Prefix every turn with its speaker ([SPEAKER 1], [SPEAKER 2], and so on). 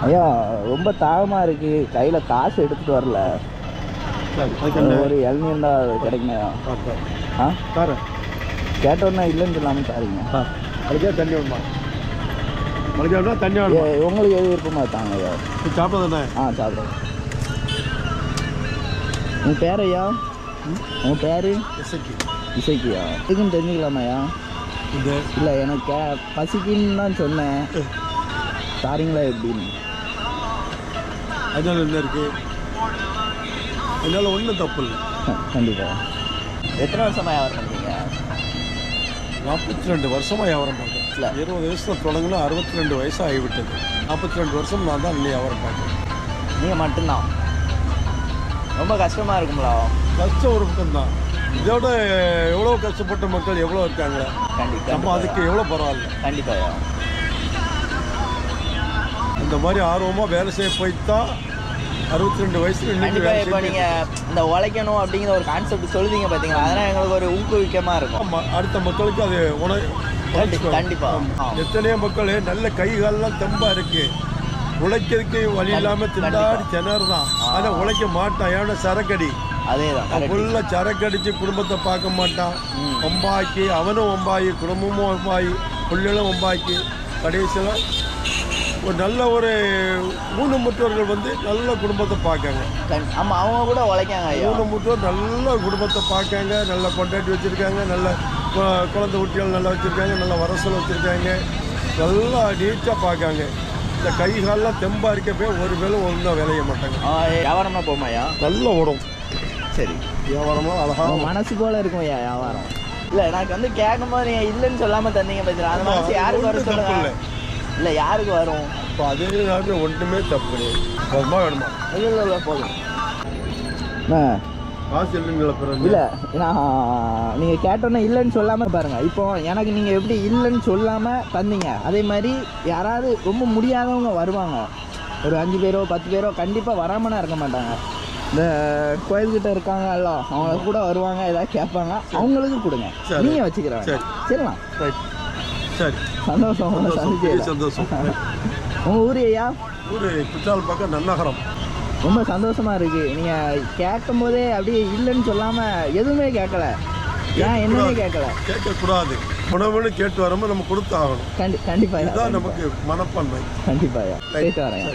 [SPEAKER 1] ஐயா ரொம்ப தாகமாக இருக்குது, கையில் காசு எடுத்துகிட்டு வரல. ஒரு இளநீர் தான் கிடைக்குங்க. ஆ தரேன், கேட்டோன்னா இல்லைன்னு சொல்லாமல் தாரீங்க.
[SPEAKER 2] அதுக்கே தண்ணி வேணுமா? மலைக்காடுனா தண்ணி வேணுமா?
[SPEAKER 1] உங்களுக்கு எது விருப்பமாக தாங்க ஐயா.
[SPEAKER 2] சாப்பிட தானே?
[SPEAKER 1] சாப்பிடுங்க. உங்கள் பேர் ஐயா? உங்கள் பேர்? இசைக்கியா? இதுக்குன்னு தெரிஞ்சுக்கலாமாய்யா? இல்லை எனக்கு பசிக்குன்னு தான் சொன்னேன், தாரீங்களா எப்படின்னு?
[SPEAKER 2] அதனால என்ன இருக்குது? அதனால ஒன்றும் தப்பு இல்லை.
[SPEAKER 1] கண்டிப்பாக. எத்தனை வருஷமாக வியாபாரம் பண்ணுறீங்க?
[SPEAKER 2] 42 வருஷமாக வியாபாரம் பண்ணுறேன். இல்லை 20 வயசில் தொடங்கினா 62 வயசு ஆகிவிட்டது. 42 வருஷம் நான் தான் இன்னும் வியாபாரம் பார்க்குறேன்.
[SPEAKER 1] நீங்கள் மட்டும்தான்? ரொம்ப கஷ்டமாக இருக்குங்களா?
[SPEAKER 2] கஷ்டம் ஒரு பக்கம் தான். இதோட எவ்வளோ கஷ்டப்பட்ட மக்கள் எவ்வளோ இருக்காங்க.
[SPEAKER 1] கண்டிப்பாக.
[SPEAKER 2] நம்ம அதுக்கு எவ்வளோ பரவாயில்ல.
[SPEAKER 1] கண்டிப்பாக.
[SPEAKER 2] இந்த மாதிரி ஆர்வமாக வேலை செய்ய போய்தான் 62 வயசுல
[SPEAKER 1] கண்டிப்பாக. இப்போ நீங்கள் இந்த உழைக்கணும் அப்படிங்கிற ஒரு கான்செப்ட் சொல்லுவீங்க பார்த்தீங்களா, அதனால் எங்களுக்கு ஒரு ஊக்குவிக்கமாக இருக்கும்.
[SPEAKER 2] அடுத்த மக்களுக்கு அது
[SPEAKER 1] கண்டிப்பாக.
[SPEAKER 2] எத்தனையோ மக்கள் நல்ல கை காலெல்லாம் தெம்பாக இருக்கு, உழைக்கிறதுக்கு வழி இல்லாமல் திண்டாடி திணறுதான். ஆனால் உழைக்க மாட்டான். ஏன்னா சரக்கடி,
[SPEAKER 1] அதேதான்,
[SPEAKER 2] ஃபுல்லாக சரக்கடிச்சு குடும்பத்தை பார்க்க மாட்டான். ஒம்பாக்கி அவனும் ஒம்பாயி, குடும்பமும் ஒம்பாயி, பிள்ளைகளும் ஒம்பாக்கி, கடைசியில் ஒரு நல்ல ஒரு ஊனமுற்றோர்கள் வந்து நல்ல குடும்பத்தை பார்க்காங்க.
[SPEAKER 1] ஆமாம், அவங்க கூட உழைக்காங்க.
[SPEAKER 2] ஊனமுற்றோர் நல்ல குடும்பத்தை பார்க்காங்க, நல்ல கொண்டாட்டி வச்சுருக்காங்க, நல்ல குழந்தை குட்டிகள் நல்லா வச்சுருக்காங்க, நல்ல வரசல் வச்சுருக்காங்க, நல்லா நீட்டாக பார்க்காங்க. இந்த கை காலெலாம் தெம்பாக இருக்கப்பே ஒரு வேலை ஒழுங்காக விளைய மாட்டாங்க.
[SPEAKER 1] வியாபாரமாக போமாயா?
[SPEAKER 2] நல்ல ஓடும்.
[SPEAKER 1] சரி,
[SPEAKER 2] வியாபாரமாக அழகாக
[SPEAKER 1] மனசு போல் இருக்கும் ஐயா வியாபாரம். இல்லை எனக்கு வந்து கேட்கும்போது நீங்கள் இல்லைன்னு சொல்லாமல் தந்தீங்க பார்த்தீங்களா, அந்த மனசு யாருக்கு வரும் சொல்லுங்க? இல்லை யாருக்கு வரும்?
[SPEAKER 2] இப்போ அதே நேரத்தில் ஒன்றுமே தப்பு கிடையாது. போதுமா வேணுமா?
[SPEAKER 1] இல்லை போதும்.
[SPEAKER 2] காசு இல்லைன்னு
[SPEAKER 1] இல்லை, நான் நீங்கள் கேட்டோன்னே இல்லைன்னு சொல்லாமல் பாருங்கள். இப்போ எனக்கு நீங்கள் எப்படி இல்லைன்னு சொல்லாமல் தந்தீங்க, அதே மாதிரி யாராவது ரொம்ப முடியாதவங்க வருவாங்க, ஒரு 5 பேரோ 10 பேரோ கண்டிப்பாக வராமனா இருக்க மாட்டாங்க. இந்த கோயில்கிட்ட இருக்காங்கல்ல, அவங்க கூட வருவாங்க, ஏதாவது கேட்பாங்க, அவங்களுக்கு கொடுங்க, நீங்கள் வச்சுக்கிறாங்க. சரிண்ணா,
[SPEAKER 2] சரி,
[SPEAKER 1] சந்தோஷம்.
[SPEAKER 2] சந்தோஷம்.
[SPEAKER 1] உங்கள் ஊர் ஐயா?
[SPEAKER 2] ஊர் குற்றாலம் பக்கம் நன்னகரம்.
[SPEAKER 1] ரொம்ப சந்தோஷமாக இருக்குது. நீங்கள் கேட்கும் போதே அப்படியே இல்லைன்னு சொல்லாமல் எதுவுமே கேட்கல, ஏன் என்னன்னே கேட்கல.
[SPEAKER 2] கேட்கக்கூடாது, உணவுன்னு கேட்டு வரும்போது நம்ம கொடுத்து ஆகணும்.
[SPEAKER 1] கண்டிப்பாக.
[SPEAKER 2] இதுதான் நமக்கு மனப்பான்மை.
[SPEAKER 1] கண்டிப்பாக. கேட்டு வரேன்.